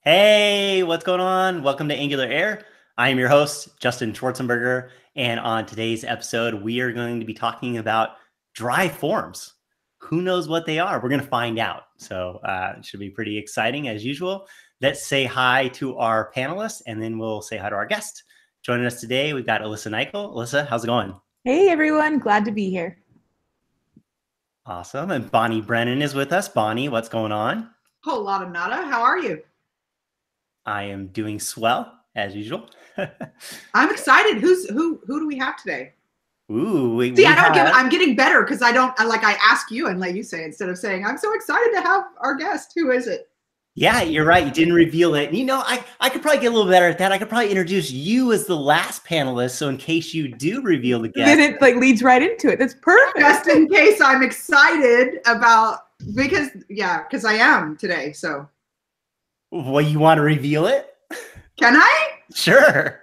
Hey, what's going on? Welcome to AngularAir. I am your host, Justin Schwarzenberger, and on today's episode, we are going to be talking about dry forms. Who knows what they are? We're going to find out. So it should be pretty exciting as usual. Let's say hi to our panelists, and then we'll say hi to our guest. Joining us today, we've got Alyssa Nichol. Alyssa, how's it going? Hey everyone, glad to be here. Awesome. And Bonnie Brennan is with us. Bonnie, what's going on? Whole lot of nada. How are you? I am doing swell as usual. I'm excited. Who do we have today? Ooh, I'm getting better because I ask you and let you say instead of saying I'm so excited to have our guest. Who is it? Yeah, you're right. You didn't reveal it. You know, I could probably get a little better at that. I could probably introduce you as the last panelist. So in case you do reveal the guest. Then it leads right into it. That's perfect. Just in case I'm excited about, because I am today. So. Well, you want to reveal it? Can I? Sure.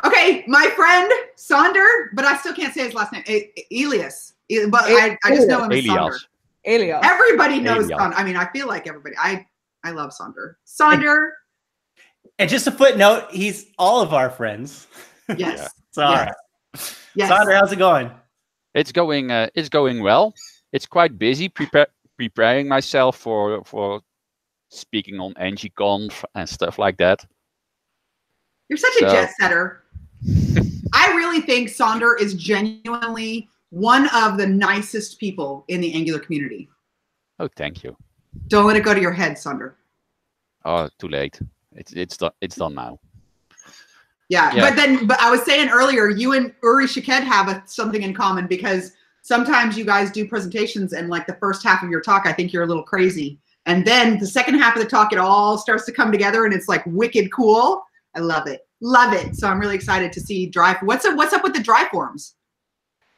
Okay, my friend Sander, but I still can't say his last name. Elias. But I just know him as Sander. Elias. Everybody knows Sander. I mean, I feel like everybody. I love Sander. Sander. And just a footnote, he's all of our friends. Yes. So, all right. Yes. Sander, how's it going? It's going well. It's quite busy preparing myself for speaking on ngConf and stuff like that. You're such a jet setter. I really think Sander is genuinely one of the nicest people in the Angular community. Oh, thank you. Don't let it go to your head, Sander. Oh, too late. It's done now. Yeah. But I was saying earlier, you and Uri Shaked have something in common because sometimes you guys do presentations and like the first half of your talk, I think you're a little crazy. And then the second half of the talk, it all starts to come together and it's like wicked cool. I love it. Love it. So I'm really excited to see dry. What's up with the dry forms?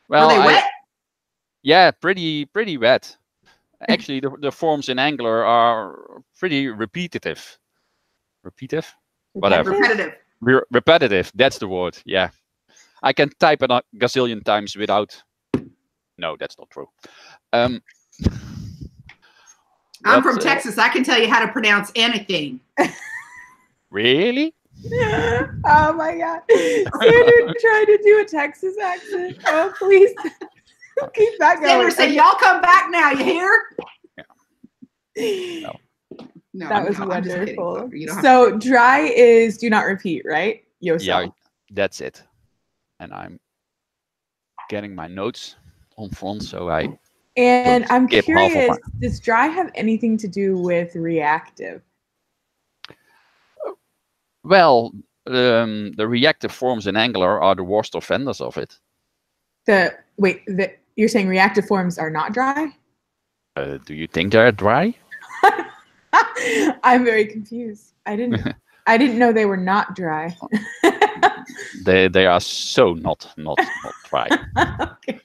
Well, are they wet? Yeah, pretty wet. Actually, the forms in Angular are pretty repetitive. Whatever. Repetitive. That's the word. Yeah. I can type it a gazillion times without. No, that's not true. I'm from Texas. I can tell you how to pronounce anything. Really? Oh my God. Sander trying to do a Texas accent. Oh, please. Keep that going. Sander said, y'all come back now. You hear? Yeah. No, that was wonderful. So dry is do not repeat, right? Yeah, that's it. And I'm getting my notes on front, so I. And I'm curious, does dry have anything to do with reactive? Well, the reactive forms in Angular are the worst offenders of it. You're saying reactive forms are not dry? Do you think they're dry? I'm very confused. I didn't know they were not dry. they are so not dry. Okay.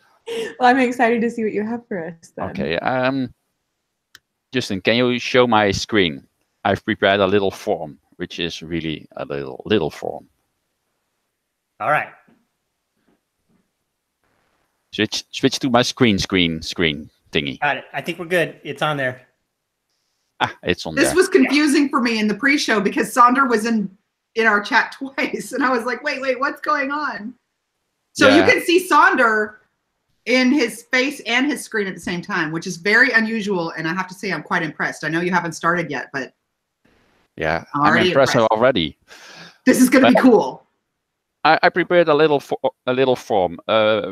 Well, I'm excited to see what you have for us then. Okay. Justin, can you show my screen? I've prepared a little form, which is really a little form. All right. Switch to my screen thingy. Got it. I think we're good. It's on there. It's on there. This was confusing for me in the pre-show because Sander was in our chat twice, and I was like, wait, what's going on? So you can see Sander in his face and his screen at the same time, which is very unusual, and I have to say I'm quite impressed. I know you haven't started yet, but yeah, I'm impressed already. This is going to be cool. I prepared a little form.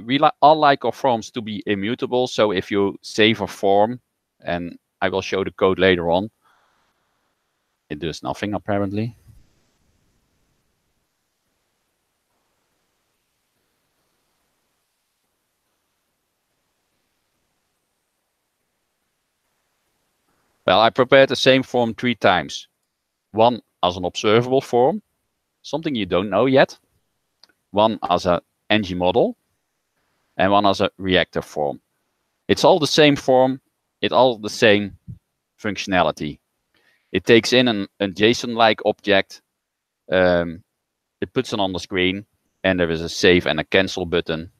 We all like our forms to be immutable, so if you save a form, and I will show the code later on, it does nothing apparently. Well, I prepared the same form 3 times. One as an observable form, something you don't know yet. One as a ng model, and one as a reactive form. It's all the same form. It's all the same functionality. It takes in a JSON-like object. It puts it on the screen, and there is a save and a cancel button.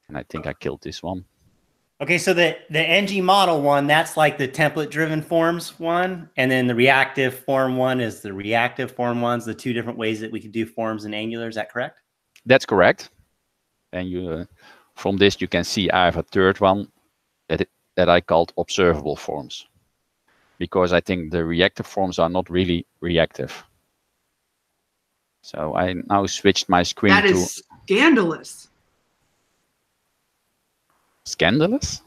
And I think I killed this one. Okay, so the ng model one, that's like the template driven forms one, and then the reactive form one is the reactive form ones, the two different ways that we could do forms in Angular. Is that correct? That's correct. And you, from this, you can see I have a third one that I called observable forms, because I think the reactive forms are not really reactive. So I now switched my screen to... That is scandalous. Scandalous?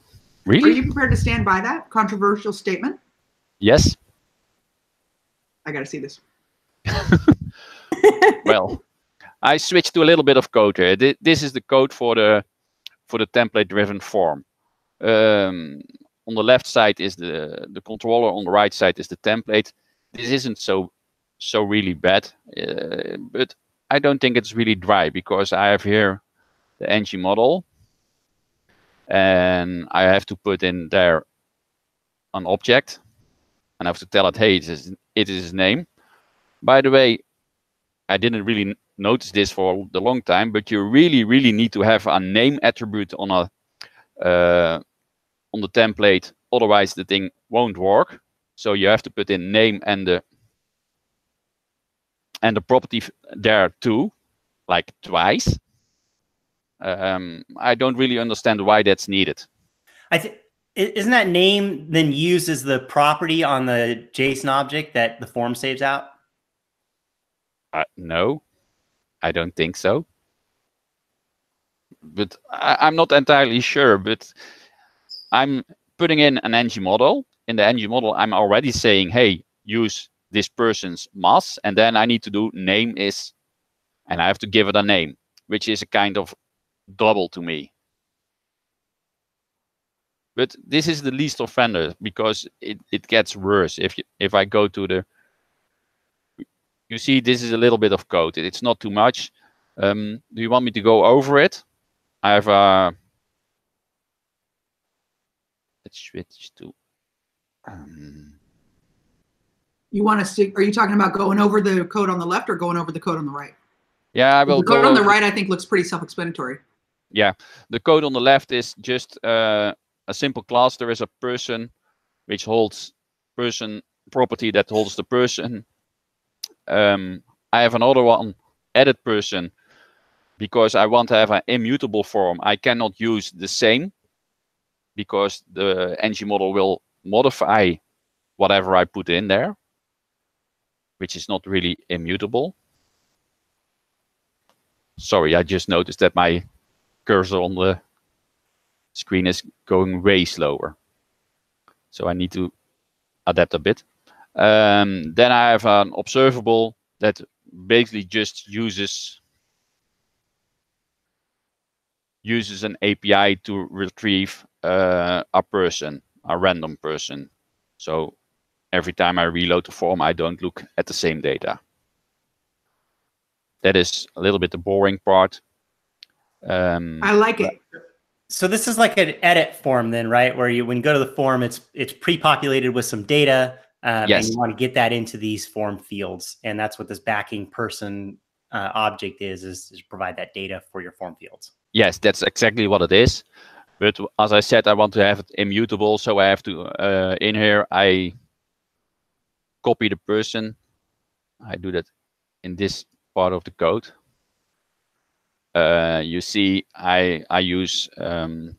Really? Are you prepared to stand by that controversial statement? Yes. I got to see this. Well, I switched to a little bit of code here. This is the code for the template-driven form. On the left side is the controller. On the right side is the template. This isn't so really bad, but I don't think it's really dry, because I have here the ng model, and I have to put in there an object, and I have to tell it, hey, it is its name. By the way, I didn't really notice this for the long time, but you really need to have a name attribute on the template, otherwise the thing won't work. So you have to put in name and the property there too, like twice. I don't really understand why that's needed. I think, isn't that name then used as the property on the JSON object that the form saves out? No, I don't think so. But I'm not entirely sure. But I'm putting in an ng model. In the ng model, I'm already saying, hey, use this person's mass, and then I need to do name is, and I have to give it a name, which is a kind of double to me. But this is the least offender, because it gets worse. If I go to the, you see, this is a little bit of code. It's not too much. Do you want me to go over it? I have a, let's switch to, you want to stick, are you talking about going over the code on the left or going over the code on the right? Yeah, I will. The code on the right, I think, looks pretty self-explanatory. Yeah, the code on the left is just a simple class. There is a person which holds person property that holds the person. I have another one, edit person, because I want to have an immutable form. I cannot use the same, because the ng model will modify whatever I put in there, which is not really immutable. Sorry, I just noticed that my cursor on the screen is going way slower. So I need to adapt a bit. Then I have an observable that basically just uses an API to retrieve a person, a random person. So every time I reload the form, I don't look at the same data. That is a little bit the boring part. I like it. So this is like an edit form then, right? Where when you go to the form, it's pre-populated with some data, yes. And you want to get that into these form fields. And that's what this backing person object is provide that data for your form fields. Yes, that's exactly what it is. But as I said, I want to have it immutable. So I have to, in here, I copy the person. I do that in this part of the code. You see, I use, how's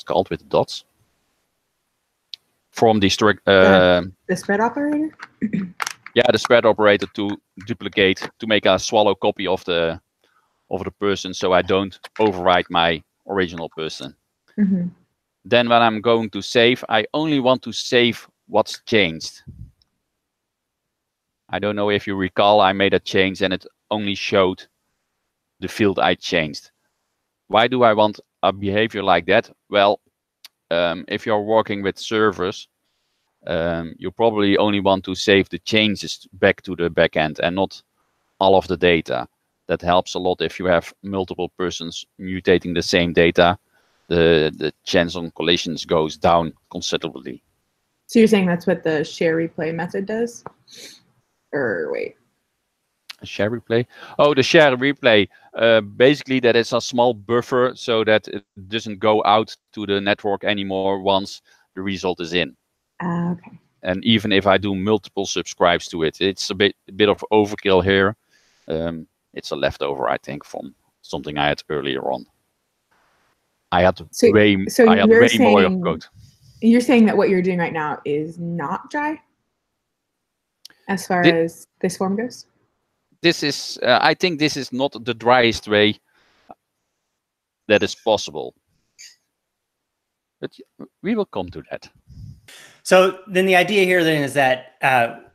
it called with the dots? From the spread operator? Yeah, the spread operator to duplicate, to make a swallow copy of the person, so I don't overwrite my original person. Mm-hmm. Then when I'm going to save, I only want to save what's changed. I don't know if you recall, I made a change and it only showed the field I changed. Why do I want a behavior like that? Well, if you're working with servers, you probably only want to save the changes back to the backend and not all of the data. That helps a lot if you have multiple persons mutating the same data. The chance on collisions goes down considerably. So you're saying that's what the share replay method does? Or wait. Share replay. Oh, the share replay. Basically, that is a small buffer so that it doesn't go out to the network anymore once the result is in. Okay. And even if I do multiple subscribes to it, it's a bit of overkill here. It's a leftover, I think, from something I had earlier on. I had way more code. You're saying that what you're doing right now is not dry, as far as this form goes? This is, I think this is not the driest way that is possible. But we will come to that. So then the idea here then is that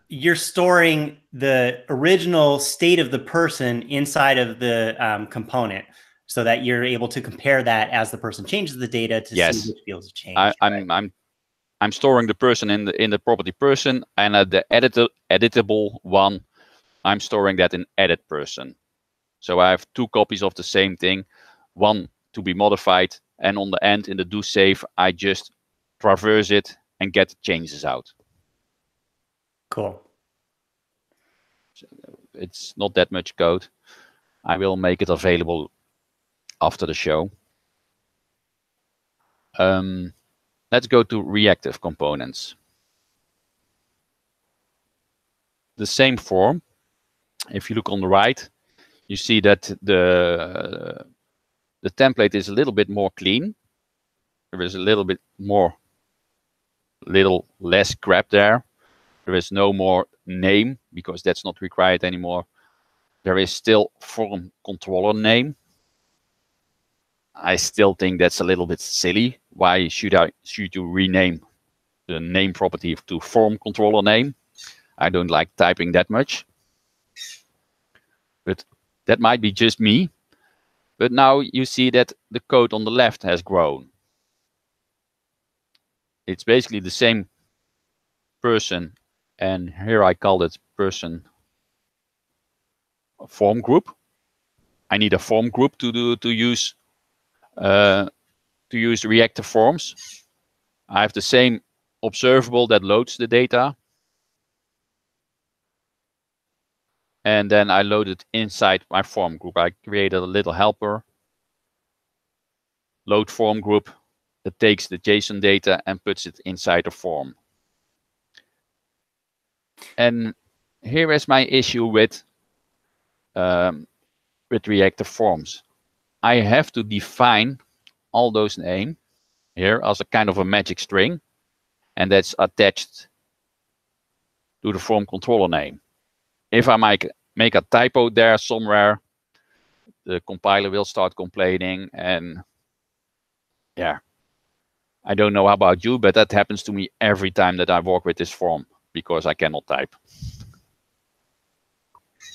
you're storing the original state of the person inside of the component so that you're able to compare that as the person changes the data to see which fields have changed. I'm storing the person in the property person, and the editable one, I'm storing that in edit person. So I have 2 copies of the same thing, one to be modified, and on the end in the do save, I just traverse it and get the changes out. Cool. So it's not that much code. I will make it available after the show. Let's go to reactive components. The same form. If you look on the right, you see that the template is a little bit more clean. There is a little less crap there. There is no more name because that's not required anymore. There is still form controller name. I still think that's a little bit silly. Why should you rename the name property to form controller name? I don't like typing that much. But that might be just me. But now you see that the code on the left has grown. It's basically the same person, and here I call it person form group. I need a form group to use reactive forms. I have the same observable that loads the data. And then I load it inside my form group. I created a little helper, load form group, that takes the JSON data and puts it inside the form. And here is my issue with reactive forms. I have to define all those names here as a kind of a magic string, and that's attached to the form controller name. If I make a typo there somewhere, the compiler will start complaining, and yeah, I don't know about you, but that happens to me every time that I work with this form because I cannot type.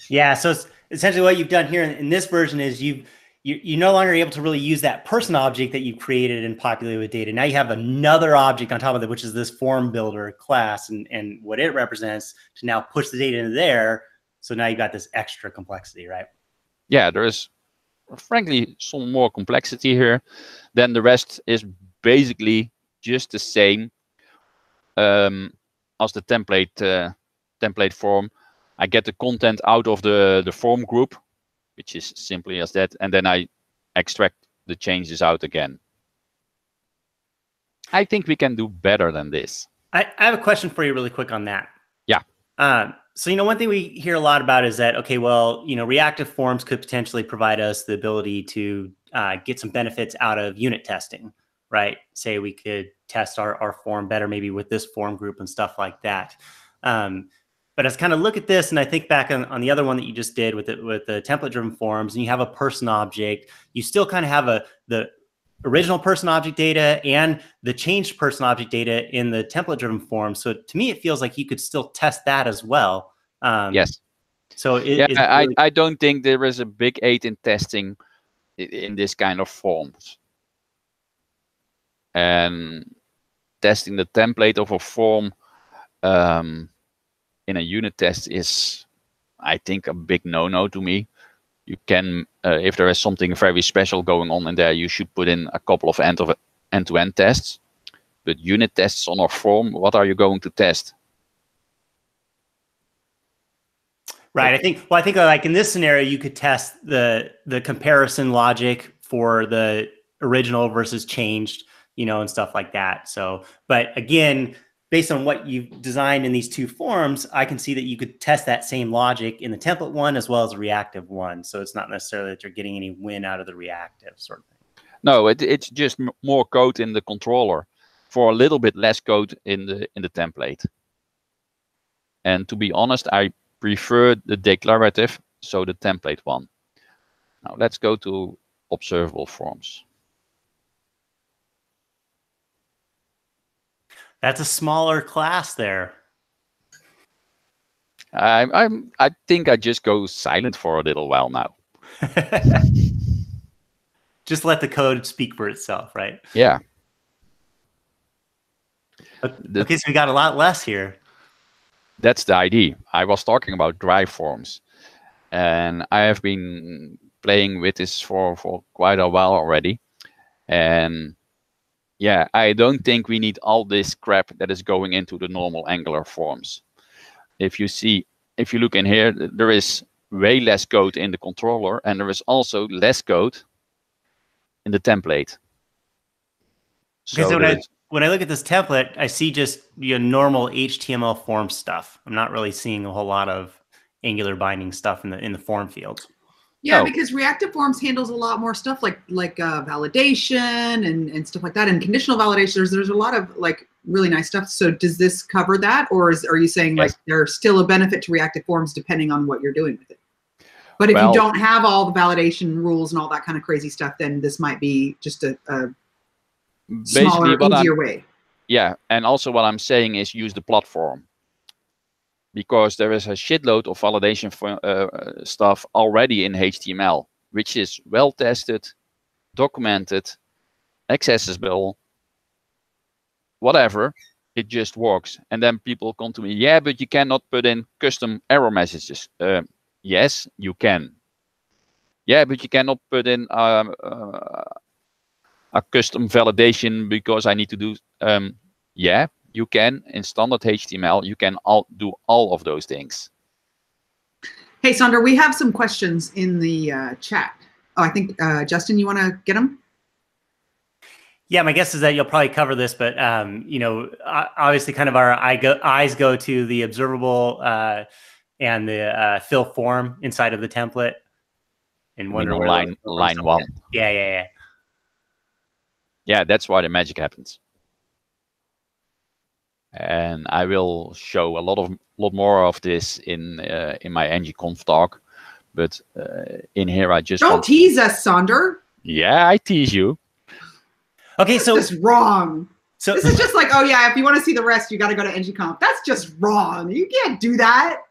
Yeah, so essentially what you've done here in this version is you're no longer able to really use that person object that you created and populated with data. Now you have another object on top of it, which is this form builder class and what it represents to now push the data into there. So now you've got this extra complexity, right? Yeah, there is frankly some more complexity here. Then the rest is basically just the same as the template form. I get the content out of the form group, which is simply as that, and then I extract the changes out again. I think we can do better than this. I have a question for you really quick on that. Yeah. So, one thing we hear a lot about is that, okay, well, reactive forms could potentially provide us the ability to get some benefits out of unit testing, right? Say we could test our form better, maybe with this form group and stuff like that. But as kind of look at this, and I think back on the other one that you just did with the template-driven forms, and you have a person object, you still kind of have the original person object data and the changed person object data in the template-driven form. So to me, it feels like you could still test that as well. Yes. So I don't think there is a big aid in testing in this kind of forms. And testing the template of a form in a unit test is, I think, a big no-no to me. You can, if there is something very special going on in there, you should put in a couple of end-to-end tests. But unit tests on a form, what are you going to test? Right. I think like in this scenario, you could test the comparison logic for the original versus changed, and stuff like that. So, but again, based on what you've designed in these two forms, I can see that you could test that same logic in the template one as well as the reactive one. So it's not necessarily that you're getting any win out of the reactive sort of thing. No, it's just more code in the controller for a little bit less code in the template. And to be honest, I prefer the declarative, so the template one. Now let's go to observable forms. That's a smaller class there. I think I just go silent for a little while now. Just let the code speak for itself, right? Yeah. Okay, so we got a lot less here. That's the idea. I was talking about dry forms, and I have been playing with this for quite a while already. And yeah, I don't think we need all this crap that is going into the normal Angular forms. If you look in here, there is way less code in the controller, and there is also less code in the template. So when I look at this template, I see just normal HTML form stuff. I'm not really seeing a whole lot of Angular binding stuff in the form fields. Yeah, because reactive forms handles a lot more stuff like validation and stuff like that, and conditional validation. There's a lot of like really nice stuff. So does this cover that, or are you saying like there's still a benefit to reactive forms depending on what you're doing with it? But if you don't have all the validation rules and all that kind of crazy stuff, then this might be just a smaller, easier way. Yeah, and also what I'm saying is use the platform, because there is a shitload of validation stuff already in HTML, which is well tested, documented, accessible, whatever. It just works. And then people come to me, yeah, but you cannot put in custom error messages. Yes, you can. Yeah, but you cannot put in a custom validation because I need to do. Yeah, you can. In standard HTML, you can do all of those things. Hey, Sander, we have some questions in the chat. Oh, I think, Justin, you want to get them? Yeah, my guess is that you'll probably cover this, but obviously kind of our eyes go to the observable and the fill form inside of the template, and wonder where line one. Yeah. Yeah, that's why the magic happens. And I will show a lot more of this in my ngConf talk, but in here I just don't tease us, Sander. Yeah, I tease you. Okay, so this is wrong. So this is just like, oh yeah, if you want to see the rest, you got to go to ngConf. That's just wrong. You can't do that.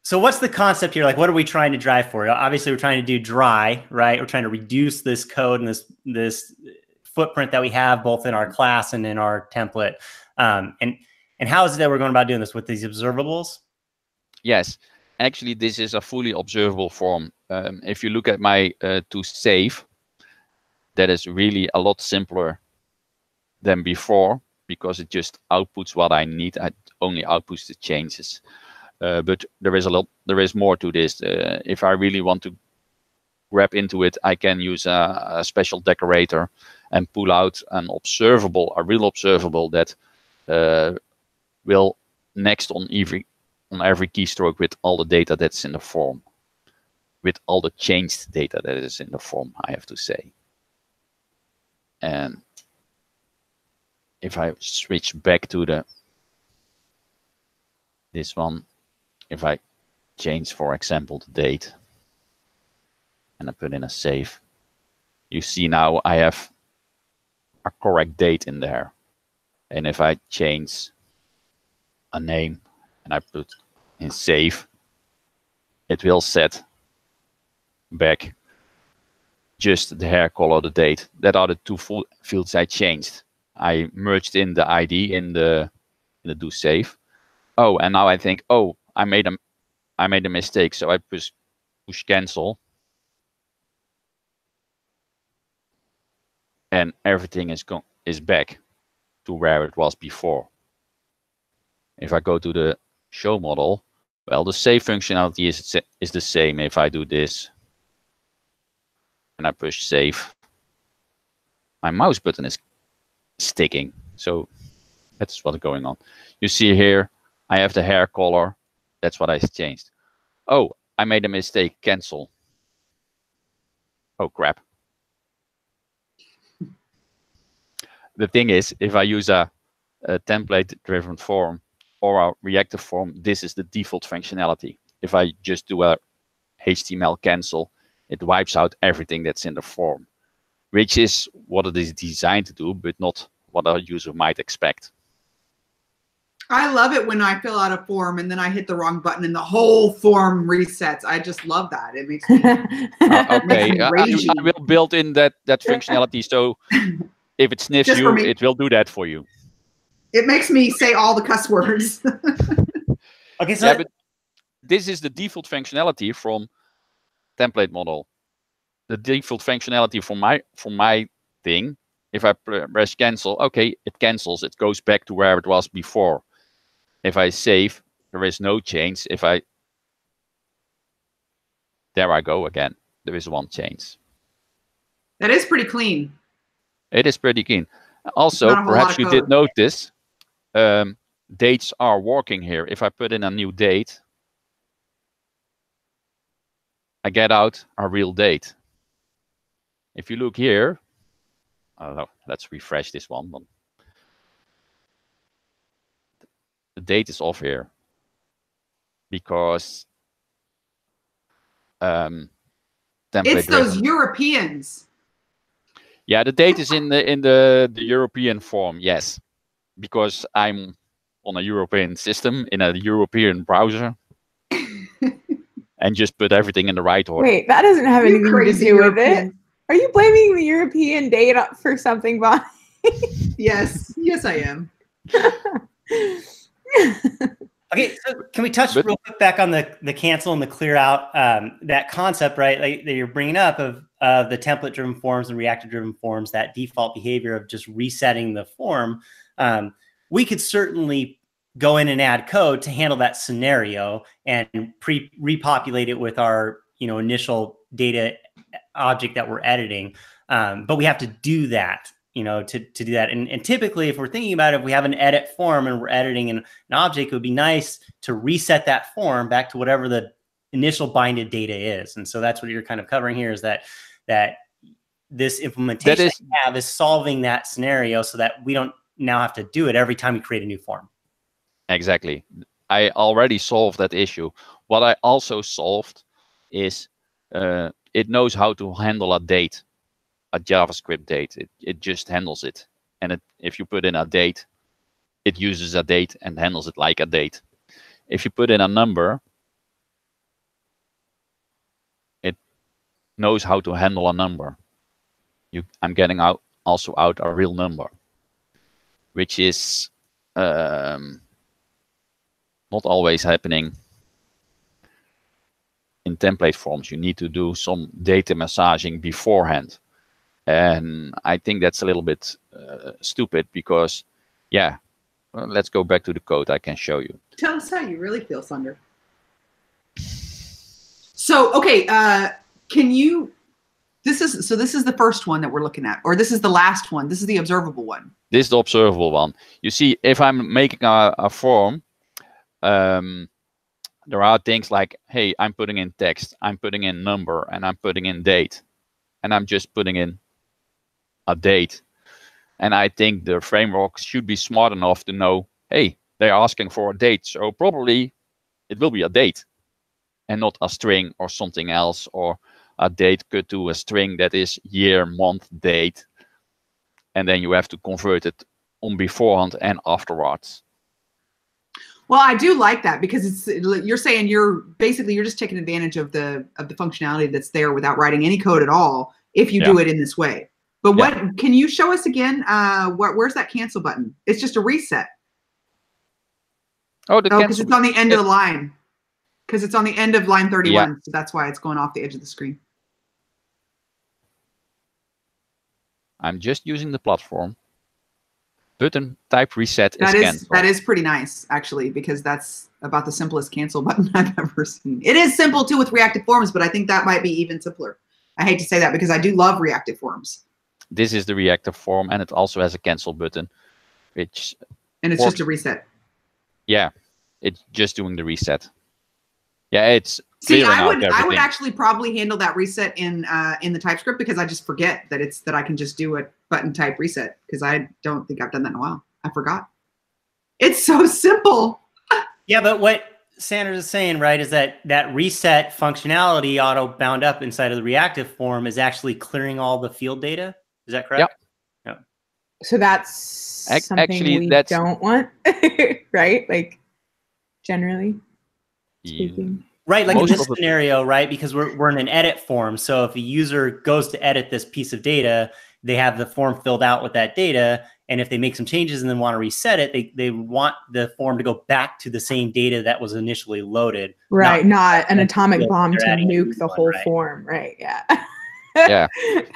So what's the concept here? Like, what are we trying to drive for? Obviously, we're trying to do dry, right? We're trying to reduce this code and this footprint that we have both in our class and in our template. And how is it that we're going about doing this with these observables? Yes, actually, this is a fully observable form. If you look at my to save, that is really a lot simpler than before, because it just outputs what I need. I only outputs the changes. But there is more to this. If I really want to grab into it, I can use a special decorator and pull out a real observable that will next on every keystroke with all the data that's in the form, with all the changed data that is in the form, I have to say. And if I switch back to this one, if I change, for example, the date, and I put in a save, you see now I have a correct date in there. And if I change a name and I put in save, it will set back just the hair color, the date. That are the two fields I changed. I merged in the ID in the do save. Oh, and now I think, oh, I made a mistake, so I push cancel, and everything is back to where it was before. If I go to the show model, well, the save functionality is the same. If I do this and I push save, my mouse button is sticking. So that's what's going on. You see here, I have the hair color. That's what I changed. Oh, I made a mistake. Cancel. Oh, crap. The thing is, if I use a template-driven form or a reactive form, this is the default functionality. If I just do a HTML cancel, it wipes out everything that's in the form, which is what it is designed to do, but not what a user might expect. I love it when I fill out a form and then I hit the wrong button and the whole form resets. I just love that. It makes me, okay. I will build in that functionality, so if it sniffs just you, it will do that for you. It makes me say all the cuss words. Okay, so yeah, but this is the default functionality from template model. The default functionality for my thing. If I press cancel, okay, it cancels. It goes back to where it was before. If I save, there is no change. There I go again. There is one change. That is pretty clean. It is pretty clean. Also, perhaps you did notice, dates are working here. If I put in a new date, I get out a real date. If you look here, I don't know, let's refresh this one. The date is off here because it's those Europeans. Yeah, the date is in the European form, yes, because I'm on a European system in a European browser, and just put everything in the right order. Wait, that doesn't have anything to do with it. Are you blaming the European date for something, Bonnie? Yes, I am. Okay, so can we touch real quick back on the cancel and the clear out, that concept, right, like, that you're bringing up of the template-driven forms and reactive-driven forms, that default behavior of just resetting the form. We could certainly go in and add code to handle that scenario and repopulate it with our initial data object that we're editing. But we have to do that, to do that. And typically, if we're thinking about it, if we have an edit form and we're editing an object, it would be nice to reset that form back to whatever the initial binded data is. And so that's what you're kind of covering here, is that this implementation that we have is solving that scenario so that we don't now have to do it every time we create a new form. Exactly. I already solved that issue. What I also solved is it knows how to handle a date, a JavaScript date. It just handles it. And if you put in a date, it uses a date and handles it like a date. If you put in a number, it knows how to handle a number. I'm getting also out a real number, which is not always happening in template forms. You need to do some data massaging beforehand. And I think that's a little bit stupid because, yeah, well, let's go back to the code. I can show you. Tell us how you really feel, Sander. So, okay, can you, this is the first one that we're looking at, or this is the last one. This is the observable one. This is the observable one. You see, if I'm making a form, there are things like, hey, I'm putting in text, I'm putting in number, and I'm putting in date. And I'm just putting in a date. And I think the framework should be smart enough to know, hey, they're asking for a date. So probably it will be a date and not a string or something else, or a date cut to a string that is year, month, date. And then you have to convert it on beforehand and afterwards. Well, I do like that because you're saying you're just taking advantage of the functionality that's there without writing any code at all if you do it in this way. But what can you show us again? Where's that cancel button? It's just a reset. Oh, because it's on the end of the line. Because it's on the end of line 31, so that's why it's going off the edge of the screen. I'm just using the platform. button type reset is cancelled. That is pretty nice, actually, because that's about the simplest cancel button I've ever seen. It is simple too with reactive forms, but I think that might be even simpler. I hate to say that because I do love reactive forms. This is the reactive form, and it also has a cancel button, which and it's just a reset. Yeah, it's just doing the reset. Yeah, it's I would actually probably handle that reset in the TypeScript because I just forget that I can just do a button type reset because I don't think I've done that in a while. I forgot. It's so simple. Yeah, but what Sanders is saying, right, is that reset functionality auto bound up inside of the reactive form is actually clearing all the field data. Is that correct? Yep. So that's something we don't want, right? Like generally speaking. Right, like in this scenario, right? Because we're in an edit form. So if a user goes to edit this piece of data, they have the form filled out with that data. And if they make some changes and then want to reset it, they want the form to go back to the same data that was initially loaded. Right, not an atomic bomb to nuke the whole form. Right, yeah. Yeah,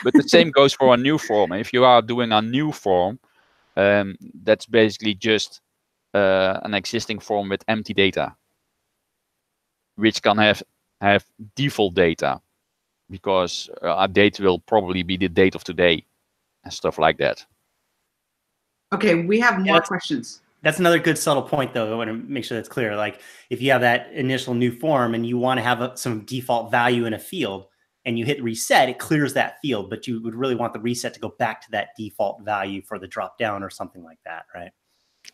but the same goes for a new form. If you are doing a new form, that's basically just an existing form with empty data, which can have default data, because our date will probably be the date of today and stuff like that. Okay, we have more questions. That's another good subtle point, though. I want to make sure that's clear. Like if you have that initial new form and you want to have some default value in a field and you hit reset, it clears that field, but you would really want the reset to go back to that default value for the drop down or something like that, right?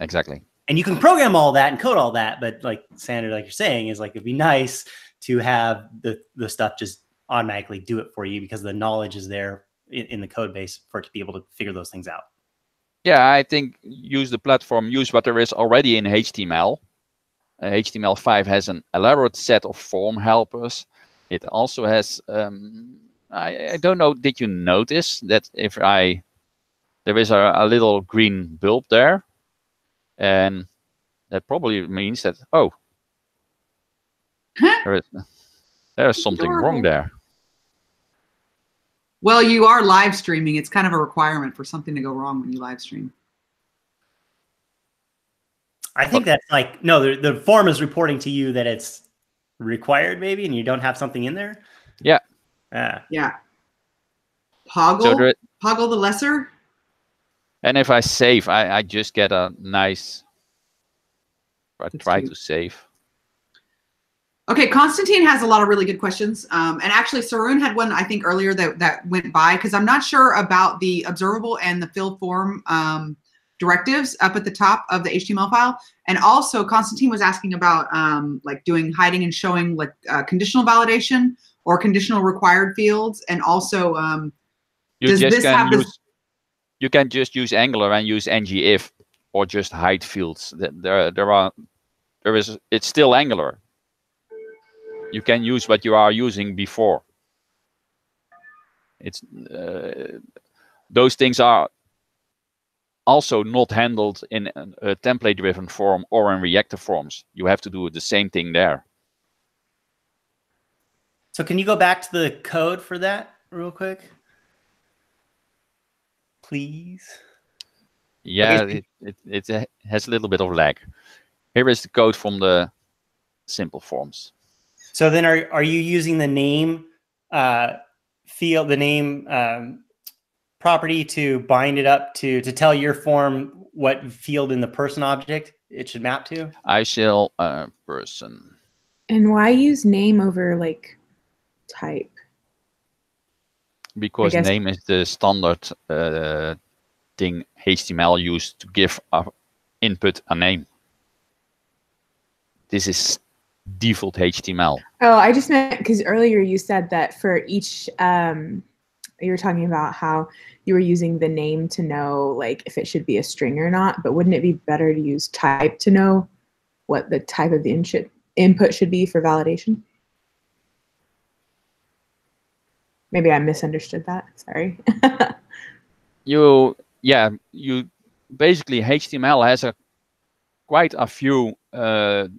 Exactly. And you can program all that and code all that, but like Sander, like you're saying, is like it'd be nice to have the stuff just automatically do it for you because the knowledge is there in the code base for it to be able to figure those things out. Yeah, I think use the platform, use what there is already in HTML. HTML5 has an elaborate set of form helpers. It also has, I don't know, did you notice that there is a little green bulb there? And that probably means that, oh, there's something wrong there. Well, you are live streaming. It's kind of a requirement for something to go wrong when you live stream. I think that's like, no, the form is reporting to you that it's required maybe, and you don't have something in there. Yeah. Yeah. Poggle the lesser. And if I save, I just get a nice, I try to save. Okay, Konstantin has a lot of really good questions. And actually, Sarun had one, I think, earlier that went by, because I'm not sure about the observable and the fill form directives up at the top of the HTML file. And also, Konstantin was asking about like doing hiding and showing like conditional validation or conditional required fields. And also, does this have this? You can just use Angular and use ngIf, or just hide fields. It's still Angular. You can use what you are using before. It's those things are also not handled in a template-driven form or in reactive forms. You have to do the same thing there. So can you go back to the code for that real quick? Please. Yeah, it has a little bit of lag. Here is the code from the simple forms. So then are you using the name field, the name property to bind it up to tell your form what field in the person object it should map to? I shall person. And why use name over like type? Because name is the standard thing HTML used to give input a name. This is default HTML. Oh, I just meant because earlier you said that for each, you were talking about how you were using the name to know like if it should be a string or not, but wouldn't it be better to use type to know what the type of the input should be for validation? Maybe I misunderstood that. Sorry. you basically HTML has quite a few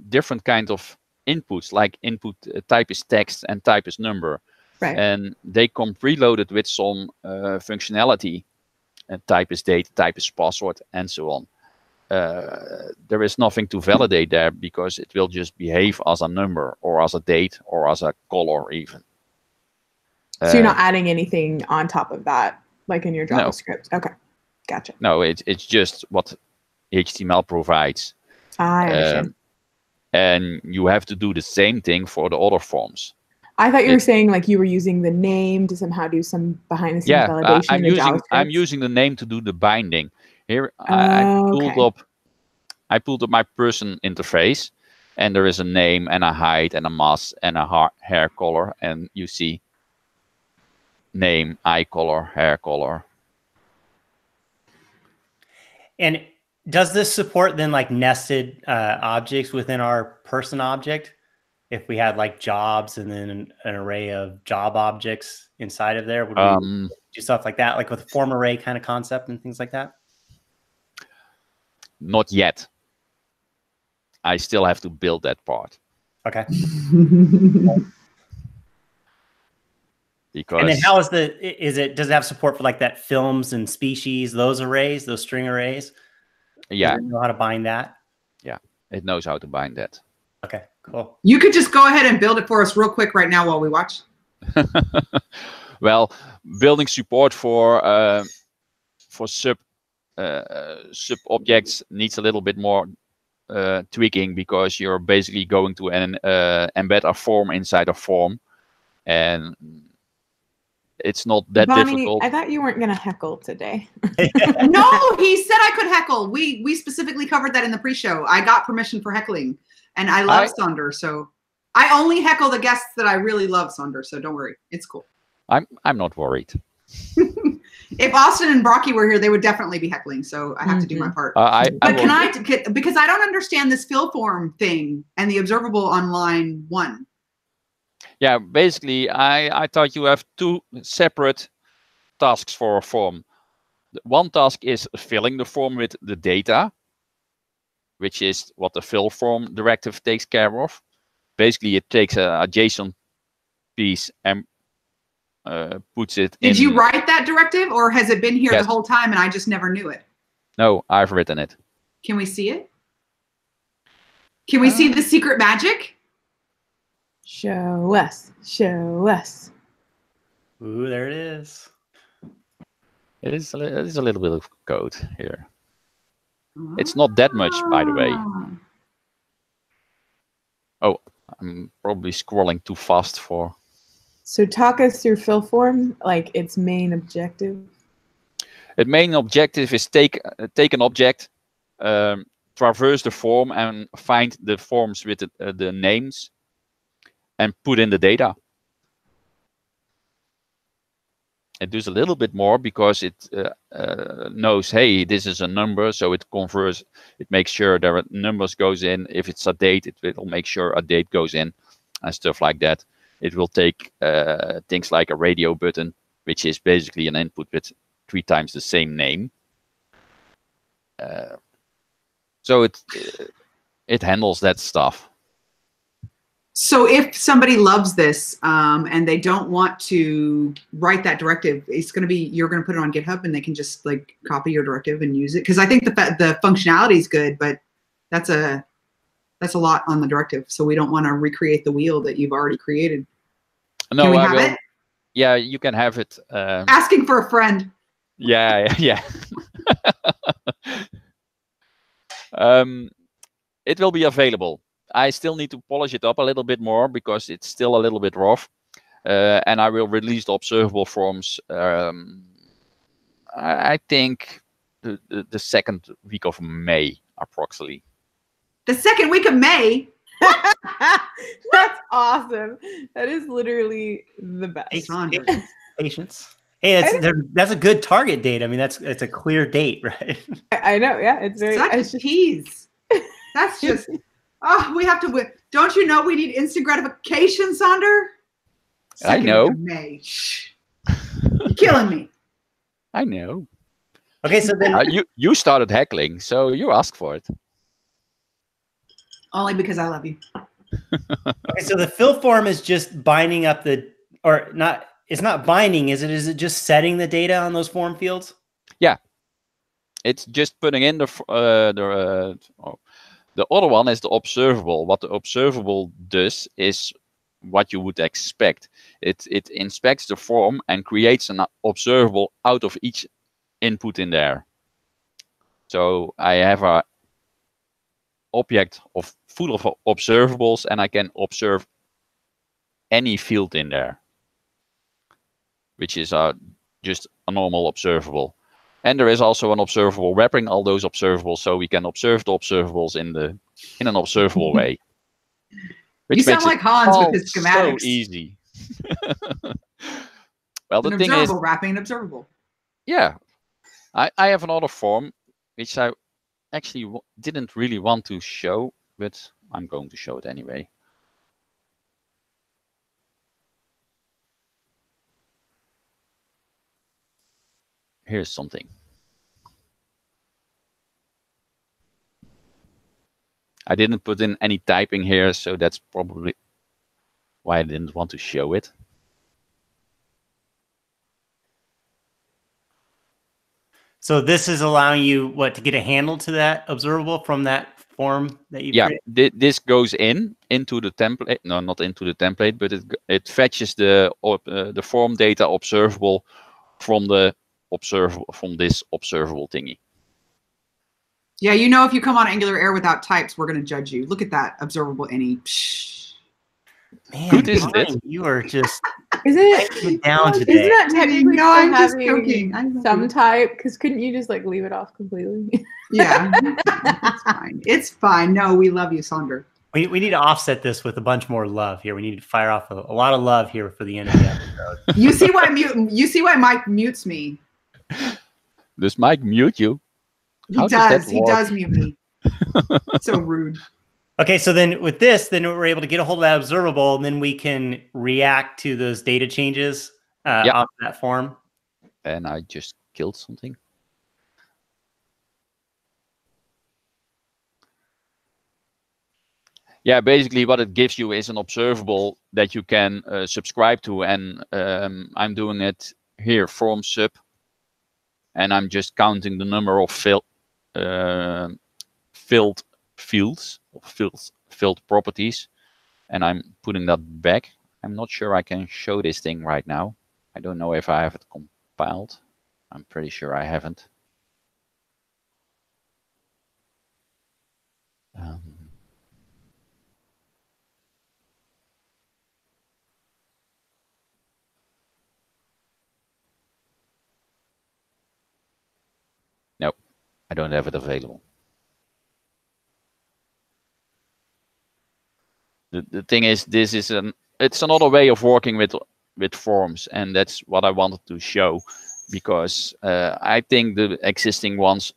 different kind of inputs, like input type is text and type is number. Right. And they come preloaded with some functionality type is date, type is password, and so on. There is nothing to validate there because it will just behave as a number or as a date or as a color even. So you're not adding anything on top of that, like in your JavaScript? No. Okay, gotcha. No, it's just what HTML provides. I understand. And you have to do the same thing for the other forms. I thought you were saying like you were using the name to somehow do some behind the scenes validation. I'm using the name to do the binding. Here I pulled up my person interface, and there is a name and a height and a mass and a hair color, and you see name, eye color, hair color. And does this support then like nested objects within our person object? If we had like jobs and then an array of job objects inside of there, would we do stuff like that, like with a form array kind of concept and things like that? Not yet. I still have to build that part. Okay. Because and then how is does it have support for like that films and species, those arrays, those string arrays? Yeah. Does it know how to bind that? Yeah, it knows how to bind that. Okay, cool. You could just go ahead and build it for us real quick right now while we watch. Well, building support for sub objects needs a little bit more tweaking, because you're basically going to embed a form inside a form, and it's not that difficult. I thought you weren't going to heckle today. No, he said I could heckle. We specifically covered that in the pre-show. I got permission for heckling, and I love Sander, so I only heckle the guests that I really love, Sander. So don't worry, it's cool. I'm not worried. If Austin and Brocky were here, they would definitely be heckling. So I have to do my part. Because I don't understand this fill form thing and the observable on line 1. Yeah, basically, I thought you have 2 separate tasks for a form. One task is filling the form with the data, which is what the fill form directive takes care of. Basically, it takes a JSON piece and puts it in. Did you write that directive, or has it been here the whole time and I just never knew it? No, I've written it. Can we see it? Can we see the secret magic? Show us. Show us. Ooh, there it is. It is a little bit of code here. It's not that much, by the way. Oh, I'm probably scrolling too fast for... So talk us through fill form, like its main objective. Its main objective is take an object, traverse the form and find the forms with the names and put in the data. It does a little bit more because it knows, hey, this is a number, so it converts, it makes sure there are numbers goes in. If it's a date, it will make sure a date goes in and stuff like that. It will take things like a radio button, which is basically an input with 3 times the same name. So it handles that stuff. So if somebody loves this and they don't want to write that directive, it's going to be, you're going to put it on GitHub and they can just like copy your directive and use it. Because I think the functionality is good, but that's a lot on the directive. So we don't want to recreate the wheel that you've already created. No, can we have it? Yeah, you can have it. Asking for a friend. Yeah. It will be available. I still need to polish it up a little bit more because it's still a little bit rough. And I will release the observable forms, I think, the second week of May, approximately. The second week of May? That's awesome. That is literally the best. Patience. Hey, that's a good target date. I mean, it's a clear date, right? I know. Yeah, it's very. Such a tease. That's just. Oh, we have to win. Don't you know we need instant gratification, Sander? I know. May. You're killing me. I know. Okay, so then you started heckling, so you asked for it. Only because I love you. Okay, so the fill form is just binding up it's not binding, is it? Is it just setting the data on those form fields? Yeah, it's just putting in the other one is the observable. What the observable does is what you would expect. It inspects the form and creates an observable out of each input in there. So I have a object full of observables, and I can observe any field in there, which is just a normal observable. And there is also an observable wrapping all those observables, so we can observe the observables in an observable way. You sound like Hans with his schematics. So easy. Well, the an thing observable is, wrapping an observable. Yeah, I have another form which I actually didn't really want to show, but I'm going to show it anyway. Here's something. I didn't put in any typing here, so that's probably why I didn't want to show it. So this is allowing you to get a handle to that observable from that form that you created? This goes into the template. No, not into the template, but it fetches the form data observable from this observable thingy. Yeah, you know, if you come on AngularAir without types, we're going to judge you. Look at that observable any. Man, good, isn't it? You are just it down today. Isn't that technically no, I'm just having joking. some type? Because couldn't you just like leave it off completely? Yeah, it's fine. It's fine. No, we love you, Sander. We need to offset this with a bunch more love here. We need to fire off a lot of love here for the end of the episode. You see why Mike mutes me? Does Mike mute you? He does. He does mute me. So rude. Okay, so then with this, then we're able to get a hold of that observable, and then we can react to those data changes off that form. And I just killed something. Yeah, basically what it gives you is an observable that you can subscribe to, and I'm doing it here, form sub, and I'm just counting the number of filled properties, and I'm putting that back. I'm not sure I can show this thing right now. I don't know if I have it compiled. I'm pretty sure I haven't. Nope, I don't have it available. The thing is, it's another way of working with forms, and that's what I wanted to show, because I think the existing ones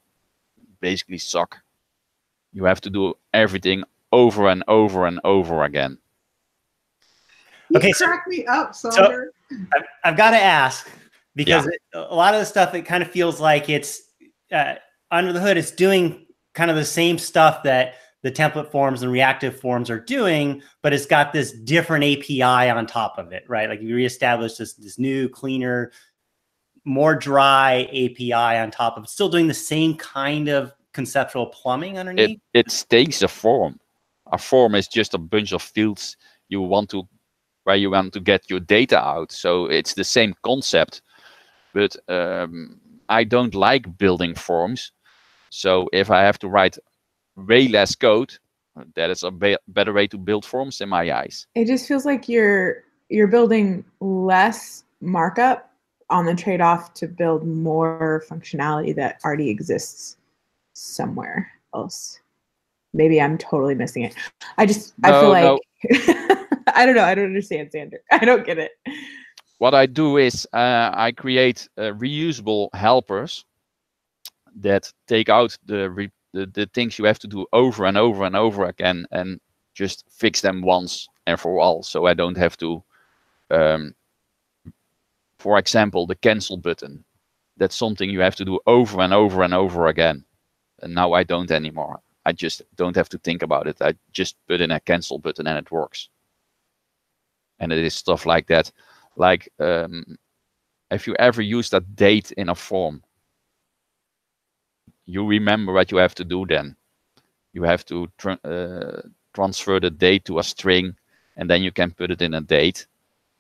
basically suck. You have to do everything over and over and over again. You crack me up, Sander. So I've got to ask, because a lot of the stuff, it kind of feels like it's under the hood, it's doing kind of the same stuff that the template forms and reactive forms are doing, but it's got this different API on top of it, right? Like you reestablish this new, cleaner, more dry API on top of it, still doing the same kind of conceptual plumbing underneath. It stays a form. A form is just a bunch of fields where you want to get your data out. So it's the same concept, but I don't like building forms. So if I have to write way less code, that is a better way to build forms in my eyes. It just feels like you're building less markup on the trade-off to build more functionality that already exists somewhere else. Maybe I'm totally missing it. I feel like I don't know. I don't understand, Sander. I don't get it. What I do is I create reusable helpers that take out the things you have to do over and over and over again, and just fix them once and for all. So I don't have to, for example, the cancel button. That's something you have to do over and over and over again. And now I don't anymore. I just don't have to think about it. I just put in a cancel button and it works. And it is stuff like that. Like if you ever use that date in a form, you remember what you have to do then. You have to transfer the date to a string, and then you can put it in a date.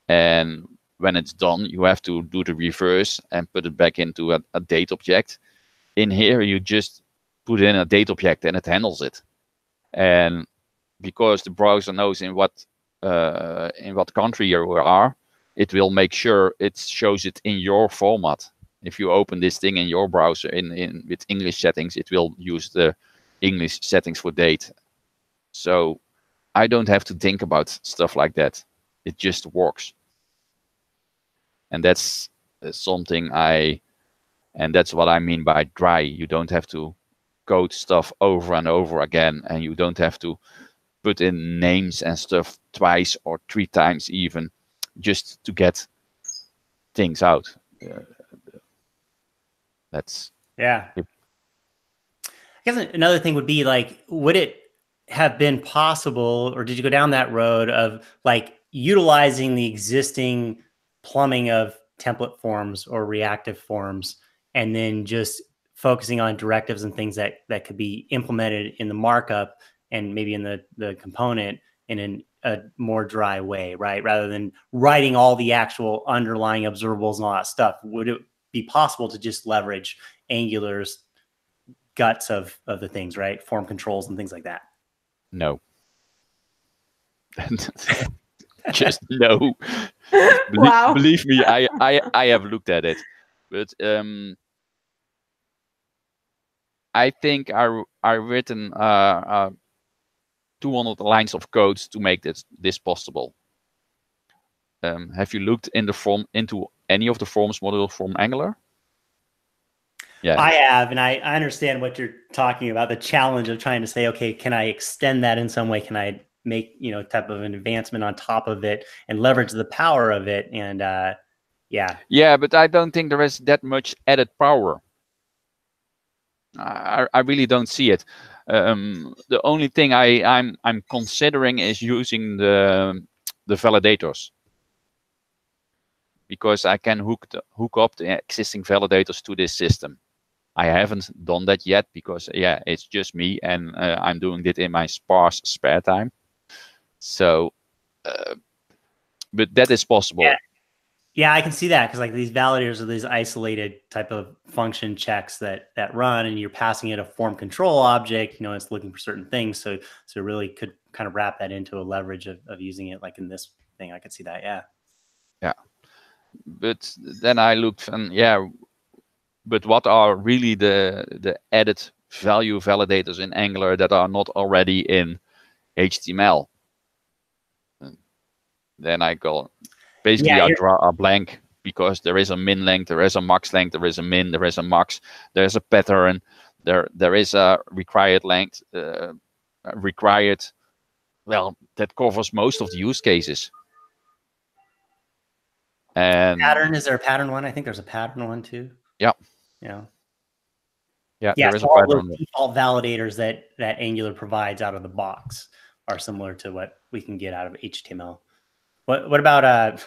And when it's done, you have to do the reverse and put it back into a date object. In here, you just put in a date object and it handles it. And because the browser knows in what country you are, it will make sure it shows it in your format. If you open this thing in your browser with English settings, it will use the English settings for date. So I don't have to think about stuff like that. It just works. And that's something and that's what I mean by dry. You don't have to code stuff over and over again, and you don't have to put in names and stuff twice or 3 times even, just to get things out. That's I guess another thing would be like, would it have been possible, or did you go down that road of like utilizing the existing plumbing of template forms or reactive forms, and then just focusing on directives and things that could be implemented in the markup and maybe in the component in a more dry way, right? Rather than writing all the actual underlying observables and all that stuff, would it be possible to just leverage Angular's guts of the things, right? Form controls and things like that? No. Just no. Wow. Believe me, I have looked at it, but I think I written 200 lines of code to make this possible. Have you looked into any of the forms module from Angular? Yeah, I have, and I understand what you're talking about. The challenge of trying to say, okay, can I extend that in some way? Can I make type of an advancement on top of it and leverage the power of it? And yeah, but I don't think there is that much added power. I really don't see it. The only thing I'm considering is using the validators, because I can hook up the existing validators to this system. I haven't done that yet because it's just me, and I'm doing it in my sparse spare time. So, but that is possible. Yeah, I can see that, because like these validators are these isolated type of function checks that run, and you're passing it a form control object. It's looking for certain things. So really could kind of wrap that into a leverage of using it like in this thing. I could see that. Yeah. But then I looked, and but what are really the added value validators in Angular that are not already in HTML? Then I go, basically I draw a blank, because there is a min length, there is a max length, there is a min, there is a max, there is a pattern, there is a required length, well, that covers most of the use cases. And pattern, is there a pattern one? I think there's a pattern one too. Yeah. Yeah, there is so a all pattern. those default validators that Angular provides out of the box are similar to what we can get out of HTML. What about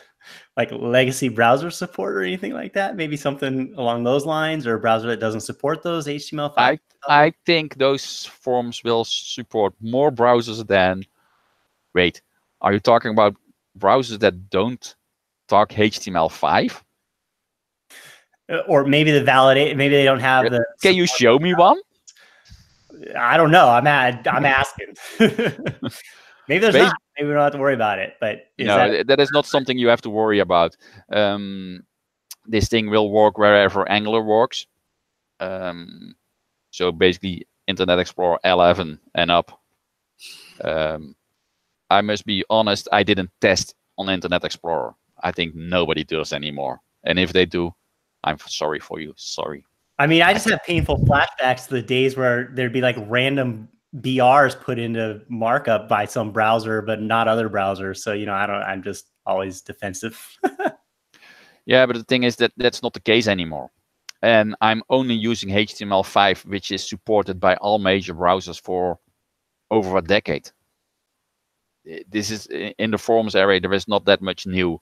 like legacy browser support or anything like that? Maybe something along those lines, or a browser that doesn't support those HTML5? I think those forms will support more browsers than. Wait, are you talking about browsers that don't talk HTML5? Or maybe maybe they don't have the. Can you show me one? I don't know. I'm asking. Maybe there's not. Maybe we don't have to worry about it. But that is not something you have to worry about. This thing will work wherever Angular works. So basically, Internet Explorer 11 and up. I must be honest, I didn't test on Internet Explorer. I think nobody does anymore. And if they do, I'm sorry for you. Sorry. I mean, I just have painful flashbacks to the days where there'd be like random BRs put into markup by some browser, but not other browsers. So, I'm just always defensive. Yeah, but the thing is that that's not the case anymore. And I'm only using HTML5, which is supported by all major browsers for over a decade. This is in the forms area. There is not that much new.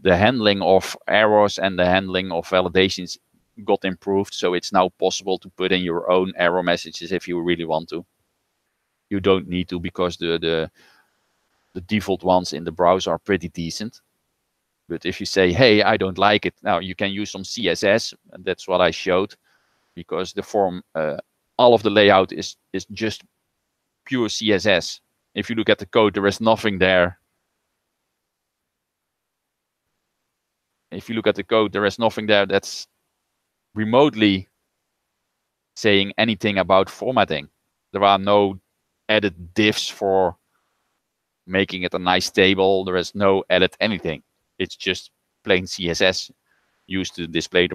The handling of errors and the handling of validations got improved, so it's now possible to put in your own error messages if you really want to. You don't need to, because the default ones in the browser are pretty decent. But if you say, hey, I don't like it, now you can use some CSS, and that's what I showed, because the form, all of the layout is just pure CSS. If you look at the code, there is nothing there. If you look at the code, there is nothing there that's remotely saying anything about formatting. There are no added diffs for making it a nice table. There is no edit anything. It's just plain CSS used to display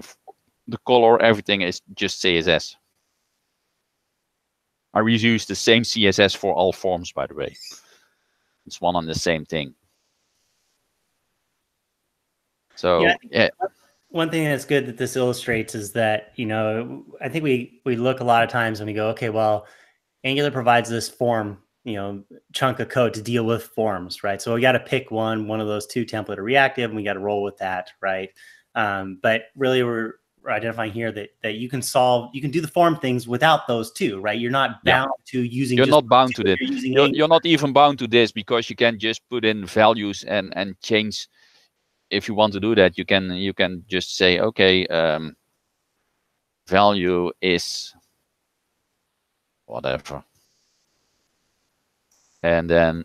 the color. Everything is just CSS. I reuse the same CSS for all forms, by the way. It's one and the same thing. So yeah. One thing that's good that this illustrates is that, I think we look a lot of times and we go, okay, well, Angular provides this form, chunk of code to deal with forms, right? So we got to pick one of those two, template or reactive, and we got to roll with that, right? But really we're identifying here that you can do the form things without those two, right? You're not bound to using. You're not bound to this. You're not even bound to this, because you can just put in values and change. If you want to do that, you can just say, okay, value is whatever, and then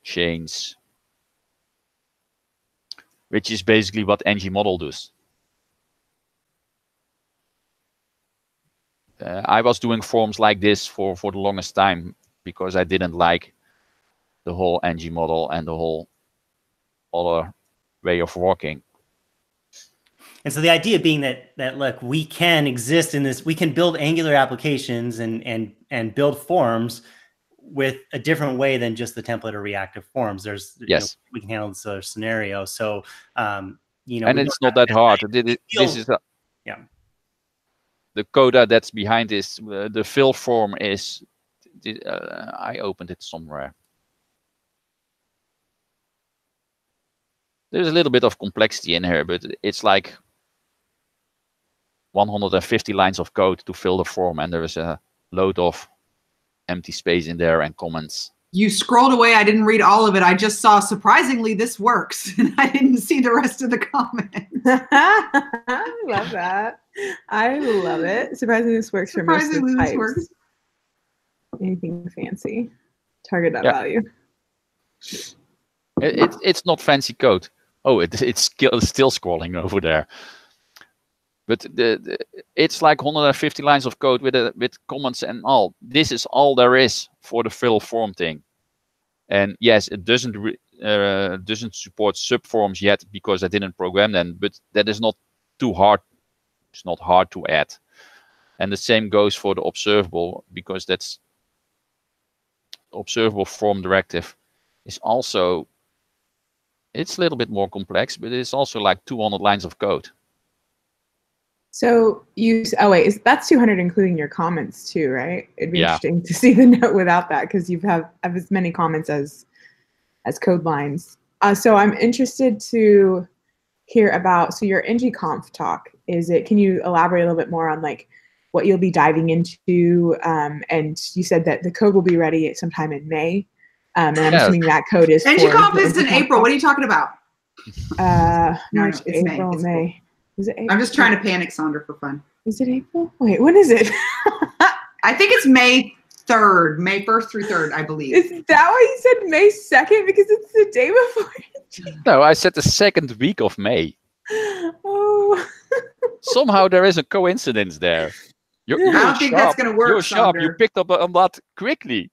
change, which is basically what ngModel does. I was doing forms like this for the longest time, because I didn't like the whole ngModel and the whole other way of working. And so the idea being that look, we can exist in this, we can build Angular applications and build forms with a different way than just the template or reactive forms. There's we can handle this other scenario. So and it's not that hard. This is the coda that's behind this. The fill form is I opened it somewhere. There's a little bit of complexity in here, but it's like 150 lines of code to fill the form, and there is a load of empty space in there and comments. You scrolled away. I didn't read all of it. I just saw, surprisingly, this works. And I didn't see the rest of the comments. I love that. I love it. Surprisingly, this works for most of the types. Anything fancy. Target that value. It's not fancy code. Oh, it's still scrolling over there. But it's like 150 lines of code with comments and all. This is all there is for the fill form thing. And yes, it doesn't support subforms yet, because I didn't program them. But that is not too hard. It's not hard to add. And the same goes for the observable, because that's observable form directive is also. It's a little bit more complex, but it's also like 200 lines of code. So that's 200 including your comments too, right? It'd be interesting to see the note without that, because you have as many comments as code lines. So I'm interested to hear about, so your ngConf talk, can you elaborate a little bit more on like what you'll be diving into? And you said that the code will be ready sometime in May. And I'm assuming that code is ngConf is in April. What are you talking about? March, April, May. Is it April? I'm just trying to panic Sander for fun. Is it April? Wait, when is it? I think it's May 3rd, May 1st through 3rd, I believe. Is that why you said May 2nd? Because it's the day before. No, I said the second week of May. Oh. Somehow there is a coincidence there. I don't think that's going to work. You're sharp. You picked up on that quickly.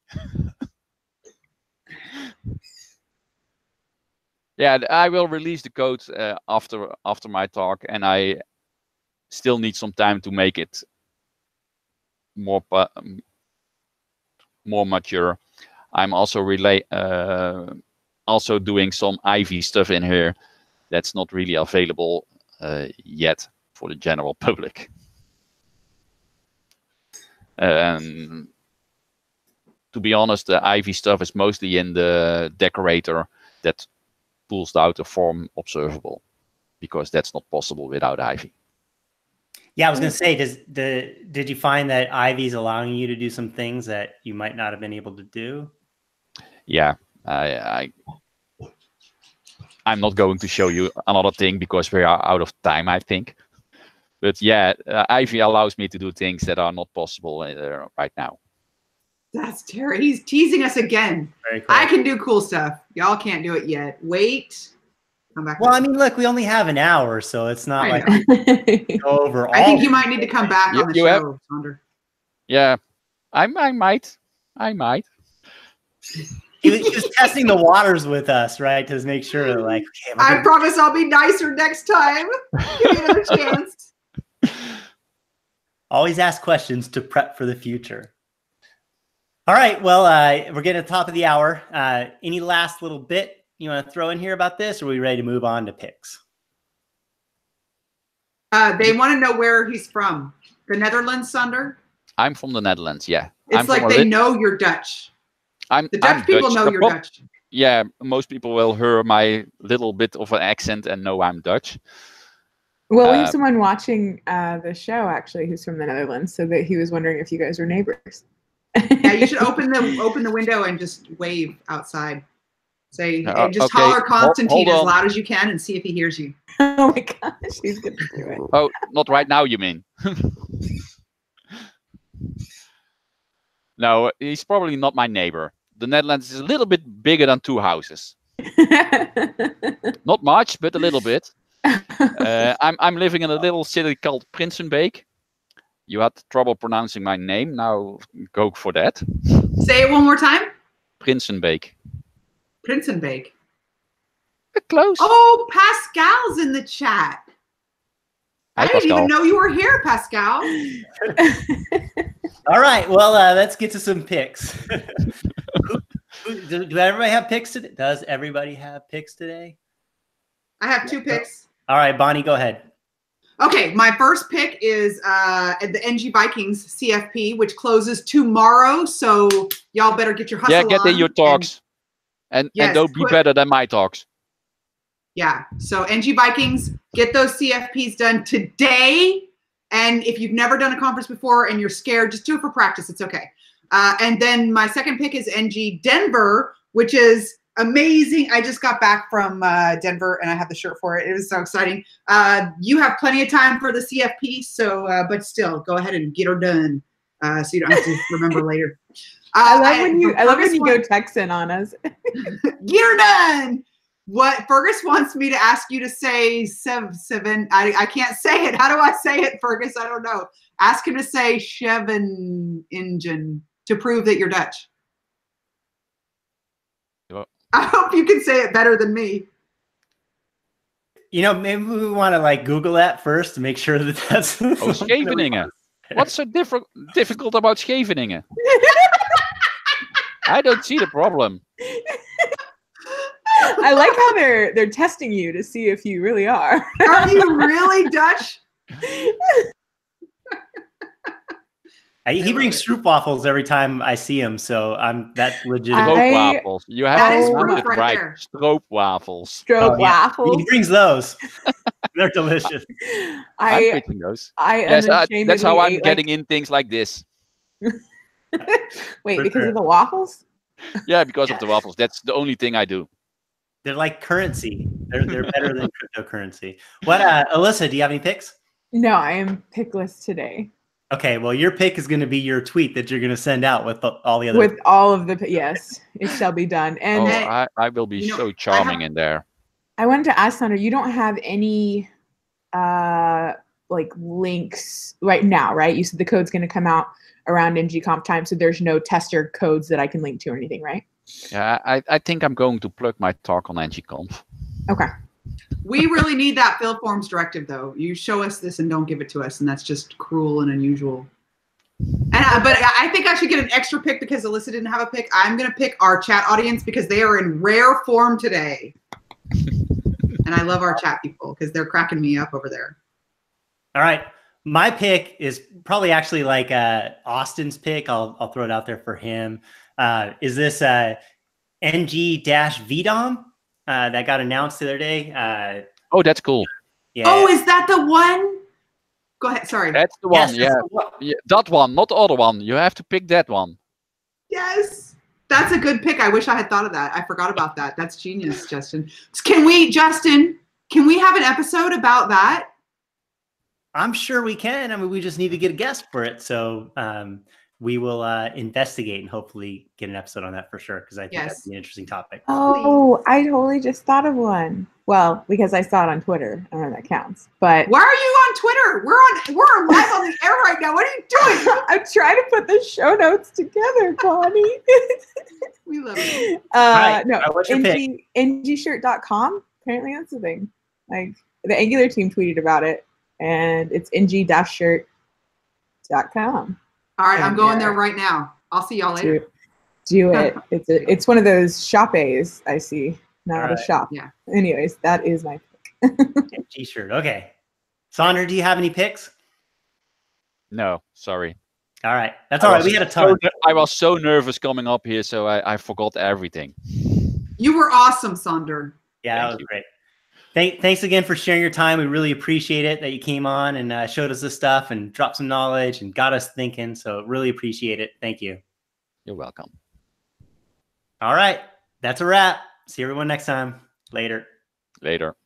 Yeah, I will release the code after my talk, and I still need some time to make it more mature. I'm also also doing some Ivy stuff in here that's not really available yet for the general public. To be honest, the Ivy stuff is mostly in the decorator that pulls out a form observable, because that's not possible without Ivy. Yeah, I was going to say, did you find that Ivy's allowing you to do some things that you might not have been able to do? Yeah, I'm not going to show you another thing because we are out of time, I think. But yeah, Ivy allows me to do things that are not possible right now. That's Terry. He's teasing us again. Very cool. I can do cool stuff. Y'all can't do it yet. Wait. Come back. Well, I mean, look, we only have an hour, so it's not like go over all. I think you might need to come back on the show, Sander. Yeah, I might. He was testing the waters with us, right, to make sure, like, okay, I promise I'll be nicer next time. Give me another chance. Always ask questions to prep for the future. All right, well, we're getting to the top of the hour. Any last little bit you want to throw in here about this, or are we ready to move on to picks? They want to know where he's from. The Netherlands, Sander? I'm from the Netherlands, yeah. It's like they know you're Dutch. The Dutch people know you're Dutch. Yeah, most people will hear my little bit of an accent and know I'm Dutch. Well, we have someone watching the show, actually, who's from the Netherlands, so that he was wondering if you guys were neighbors. Yeah, you should open the window and just wave outside. Say, just holler Constantine as loud as you can and see if he hears you. Oh my gosh, he's going to do it. Oh, not right now, you mean? No, he's probably not my neighbor. The Netherlands is a little bit bigger than 2 houses. Not much, but a little bit. I'm living in a little city called Prinsenbeek. You had trouble pronouncing my name. Now go for that. Say it one more time. Prinsenbeek. Prinsenbeek. Close. Oh, Pascal's in the chat. Hi, I didn't even know you were here, Pascal. All right, well, let's get to some picks. Do everybody have picks today? Does everybody have picks today? I have 2 picks. All right, Bonnie, go ahead. Okay, my first pick is the NG Vikings CFP, which closes tomorrow. So y'all better get your hustle on. Yeah, get in your talks. And don't be better than my talks. Yeah, so NG Vikings, get those CFPs done today. And if you've never done a conference before and you're scared, just do it for practice. It's okay. And then my second pick is NG Denver, which is amazing. I just got back from Denver and I have the shirt for it. It was so exciting. You have plenty of time for the CFP, so but still, go ahead and get her done so you don't have to remember later. I love when you go Texan on us. Get her done. What Fergus wants me to ask you to say seven. I can't say it. How do I say it, Fergus? I don't know. Ask him to say Cheven engine to prove that you're Dutch. Yep. I hope you can say it better than me. You know, maybe we want to like Google that first to make sure that that's. Oh, Scheveningen. What's so difficult about Scheveningen? I don't see the problem. I like how they're testing you to see if you really are. Are you really Dutch? He brings stroopwafels every time I see him, so that's legit. Stroopwafels. You have to remember it right. Stroopwafels. Stroopwafels. He brings those. They're delicious. I'm picking those. That's how I'm getting in things like this. Wait, because of the waffles? Yeah, because of the waffles. That's the only thing I do. They're like currency. They're better than cryptocurrency. What, Alyssa? Do you have any picks? No, I am pickless today. Okay, well, your pick is going to be your tweet that you're going to send out with all the other. With all of the yes, it shall be done. And I will be so charming in there. I wanted to ask Sander, you don't have any like links right now, right? You said the code's going to come out around ngConf time, so there's no tester codes that I can link to or anything, right? Yeah, I think I'm going to plug my talk on ngConf. Okay. We really need that fill forms directive, though. You show us this and don't give it to us, and that's just cruel and unusual. And but I think I should get an extra pick because Alyssa didn't have a pick. I'm going to pick our chat audience because they are in rare form today. And I love our chat people because they're cracking me up over there. All right. My pick is probably actually like Austin's pick. I'll throw it out there for him. Is this NG-VDOM that got announced the other day? Oh, that's cool. Yeah. Oh, is that the one? Go ahead. Sorry. That's the Yes, one. that's Yeah. the one. Yeah, that one, not the other one. You have to pick that one. Yes. That's a good pick. I wish I had thought of that. I forgot about that. That's genius, Justin. Can we have an episode about that? I'm sure we can. I mean, we just need to get a guest for it. So we will investigate and hopefully get an episode on that for sure, because I think that'd be an interesting topic. Oh, I totally just thought of one. Well, because I saw it on Twitter. I don't know if that counts. But why are you on Twitter? We're live on the air right now. What are you doing? I'm trying to put the show notes together, Connie. We love it. Right. No, what's your pick? NGshirt.com. Apparently that's the thing. Like the Angular team tweeted about it, and it's ng-shirt.com. All right, I'm going there right now. I'll see y'all later. Do it. It's one of those shop-A's I see, not a shop. Yeah. Anyways, that is my pick. T-shirt. Okay. Sander, do you have any picks? No, sorry. All right. That's all right. We had a ton. I was so nervous coming up here, so I forgot everything. You were awesome, Sander. Yeah, that was great. Thanks again for sharing your time. We really appreciate it that you came on and showed us this stuff and dropped some knowledge and got us thinking. So really appreciate it. Thank you. You're welcome. All right. That's a wrap. See everyone next time. Later. Later.